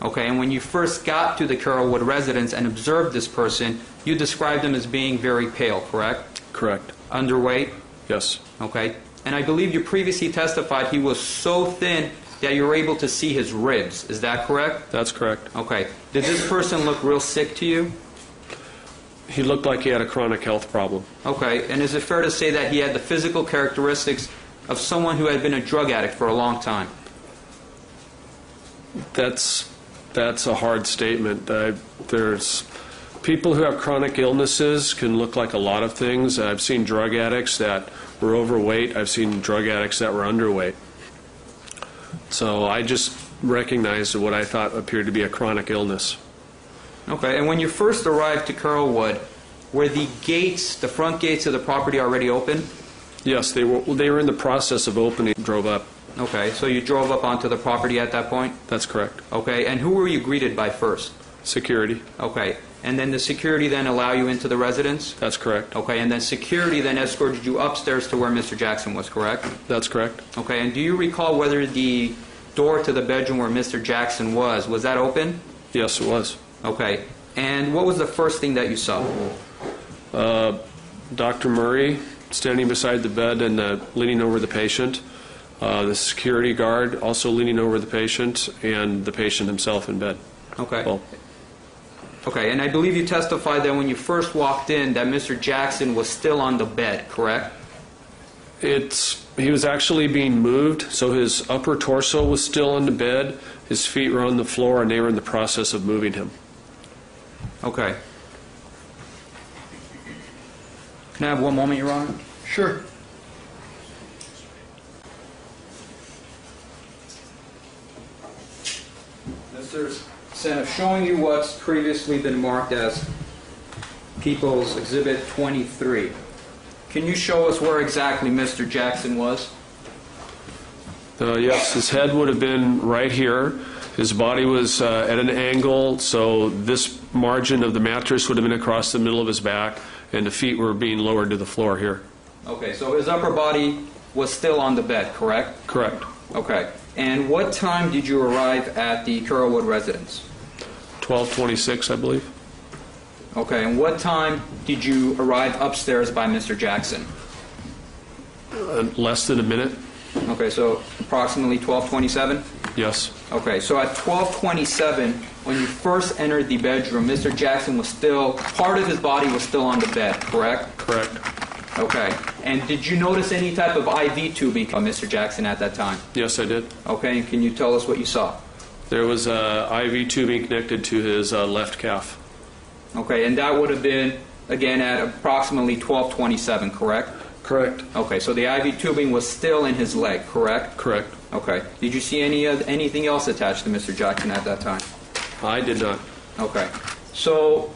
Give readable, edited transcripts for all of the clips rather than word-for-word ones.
Okay, and when you first got to the Carrollwood residence and observed this person, you described him as being very pale, correct? Correct. Underweight? Yes. Okay. And I believe you previously testified he was so thin that you were able to see his ribs. Is that correct? That's correct. Okay. Did this person look real sick to you? He looked like he had a chronic health problem. Okay. And is it fair to say that he had the physical characteristics of someone who had been a drug addict for a long time? That's a hard statement. There's people who have chronic illnesses can look like a lot of things. I've seen drug addicts that were overweight. I've seen drug addicts that were underweight. So I just recognized what I thought appeared to be a chronic illness. Okay. And when you first arrived to Carrollwood, were the gates, the front gates of the property already open? Yes, they were in the process of opening. Drove up. Okay. So you drove up onto the property at that point? That's correct. Okay. And who were you greeted by first? Security. Okay. And then the security then allow you into the residence? That's correct. Okay. And then security then escorted you upstairs to where Mr. Jackson was, correct? That's correct. Okay. And do you recall whether the door to the bedroom where Mr. Jackson was that open? Yes, it was. Okay. And what was the first thing that you saw? Dr. Murray standing beside the bed and leaning over the patient. The security guard also leaning over the patient, and the patient himself in bed. Okay. Well, okay, and I believe you testified that when you first walked in that Mr. Jackson was still on the bed, correct? he was actually being moved, so his upper torso was still on the bed, his feet were on the floor, and they were in the process of moving him. Okay. Can I have one moment, Your Honor? Sure. Mr. Senneff, showing you what's previously been marked as People's Exhibit 23. Can you show us where exactly Mr. Jackson was? Yes, his head would have been right here. His body was at an angle, so this margin of the mattress would have been across the middle of his back, and the feet were being lowered to the floor here. Okay, so his upper body was still on the bed, correct? Correct. Okay. And what time did you arrive at the Carrollwood residence? 12:26, I believe. Okay, and what time did you arrive upstairs by Mr. Jackson? Less than a minute. Okay, so approximately 12:27? Yes. Okay, so at 12:27, when you first entered the bedroom, Mr. Jackson was still, part of his body was still on the bed, correct? Correct. Okay, and did you notice any type of IV tubing on Mr. Jackson at that time? Yes, I did. Okay, and can you tell us what you saw? There was IV tubing connected to his left calf. Okay, and that would have been, again, at approximately 12:27, correct? Correct. Okay, so the IV tubing was still in his leg, correct? Correct. Okay. Did you see anything else attached to Mr. Jackson at that time? I did not. Okay. So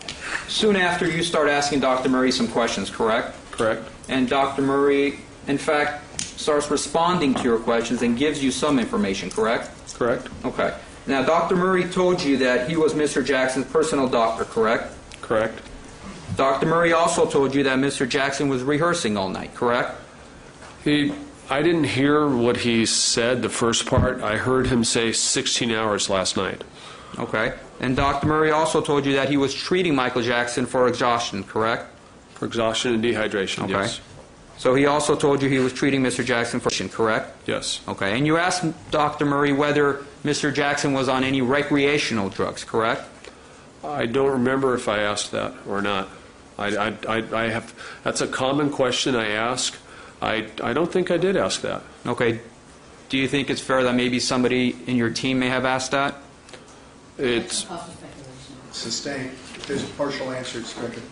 soon after, you start asking Dr. Murray some questions, correct? Correct. And Dr. Murray, in fact, starts responding to your questions and gives you some information, correct? Correct. Okay. Now, Dr. Murray told you that he was Mr. Jackson's personal doctor, correct? Correct. Dr. Murray also told you that Mr. Jackson was rehearsing all night, correct? I didn't hear what he said, the first part. I heard him say 16 hours last night. Okay. And Dr. Murray also told you that he was treating Michael Jackson for exhaustion, correct? For exhaustion and dehydration, Okay. yes. So he also told you he was treating Mr. Jackson for exhaustion, correct? Yes. Okay. And you asked Dr. Murray whether Mr. Jackson was on any recreational drugs, correct? I don't remember if I asked that or not. I have. That's a common question I ask. I don't think I did ask that. Okay. Do you think it's fair that maybe somebody in your team may have asked that? It's Sustained. If there's a partial answer, it's stricken.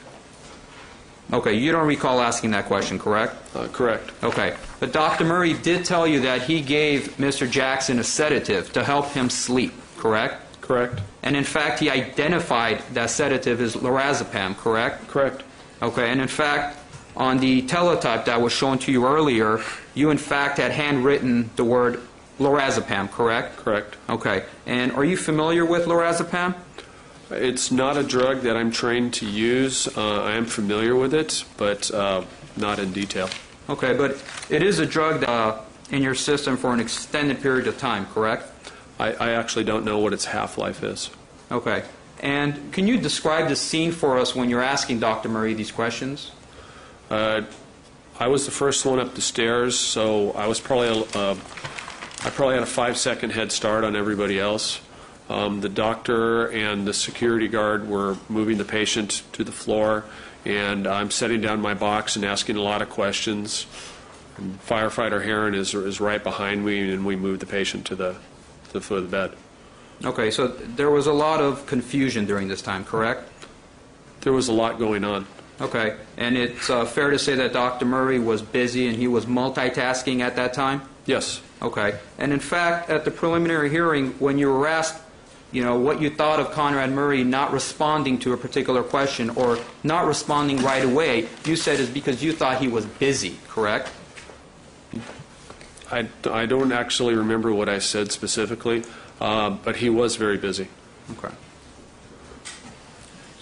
Okay. You don't recall asking that question, correct? correct. Okay. But Dr. Murray did tell you that he gave Mr. Jackson a sedative to help him sleep, correct? Correct. And in fact, he identified that sedative as lorazepam, correct? Correct. Okay. And in fact, on the teletype that was shown to you earlier, you in fact had handwritten the word lorazepam, correct? Correct. Okay. And are you familiar with lorazepam? It's not a drug that I'm trained to use. I am familiar with it, but not in detail. Okay, but it is a drug that, in your system for an extended period of time, correct? I actually don't know what its half-life is. Okay. And can you describe the scene for us when you're asking Dr. Murray these questions? I was the first one up the stairs, so I was probably I probably had a 5-second head start on everybody else. The doctor and the security guard were moving the patient to the floor, and I'm setting down my box and asking a lot of questions. And firefighter Heron is right behind me, and we moved the patient to the foot of the bed. Okay, so there was a lot of confusion during this time, correct? There was a lot going on. Okay, and it's fair to say that Dr. Murray was busy and he was multitasking at that time? Yes. Okay, and in fact, at the preliminary hearing, when you were asked, what you thought of Conrad Murray not responding to a particular question or not responding right away, you said it's because you thought he was busy, correct? I don't actually remember what I said specifically, but he was very busy. Okay.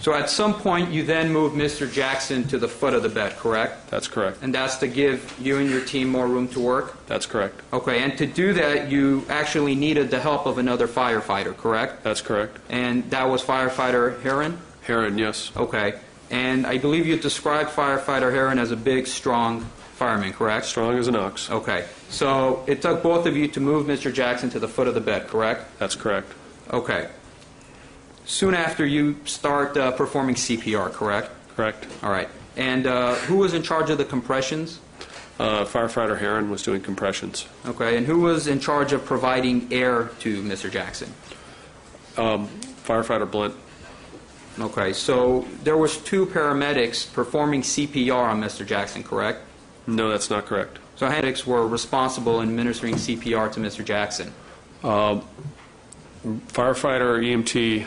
So at some point, you then moved Mr. Jackson to the foot of the bed, correct? That's correct. And that's to give you and your team more room to work? That's correct. Okay, and to do that, you actually needed the help of another firefighter, correct? That's correct. And that was firefighter Heron? Heron, yes. Okay. And I believe you described firefighter Heron as a big, strong fireman, correct? Strong as an ox. Okay. So it took both of you to move Mr. Jackson to the foot of the bed, correct? That's correct. Okay. Soon after, you start performing CPR, correct? Correct. All right. And who was in charge of the compressions? Firefighter Heron was doing compressions. Okay. And who was in charge of providing air to Mr. Jackson? Firefighter Blunt. Okay. So there was 2 paramedics performing CPR on Mr. Jackson, correct? No, that's not correct. So paramedics were responsible in administering CPR to Mr. Jackson. Firefighter EMT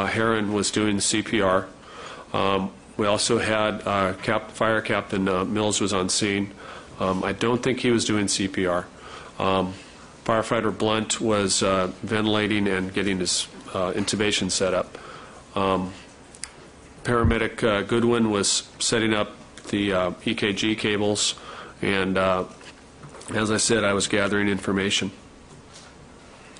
Heron was doing the CPR. We also had Fire Captain Mills was on scene. I don't think he was doing CPR. Firefighter Blunt was ventilating and getting his intubation set up. Paramedic Goodwin was setting up the EKG cables, and as I said, I was gathering information.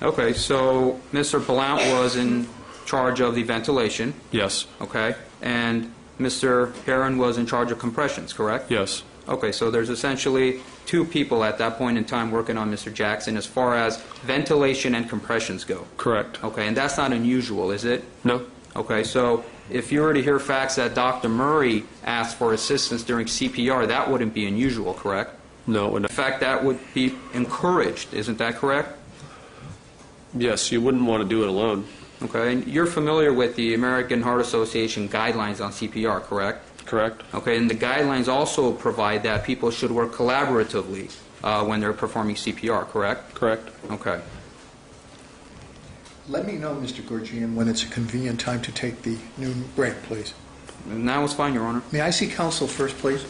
Okay, so Mr. Blount was in charge of the ventilation. Yes. Okay, and Mr. Heron was in charge of compressions, correct? Yes. Okay, so there's essentially 2 people at that point in time working on Mr. Jackson as far as ventilation and compressions go. Correct. Okay, and that's not unusual, is it? No. Okay, so if you were to hear facts that Dr. Murray asked for assistance during CPR, that wouldn't be unusual, correct? No. In fact, that would be encouraged, isn't that correct? Yes, you wouldn't want to do it alone. Okay, and you're familiar with the American Heart Association guidelines on CPR, correct? Correct. Okay, and the guidelines also provide that people should work collaboratively when they're performing CPR, correct? Correct. Okay. Let me know, Mr. Gorgian, when it's a convenient time to take the noon break, please. And that was fine, Your Honor. May I see counsel first, please?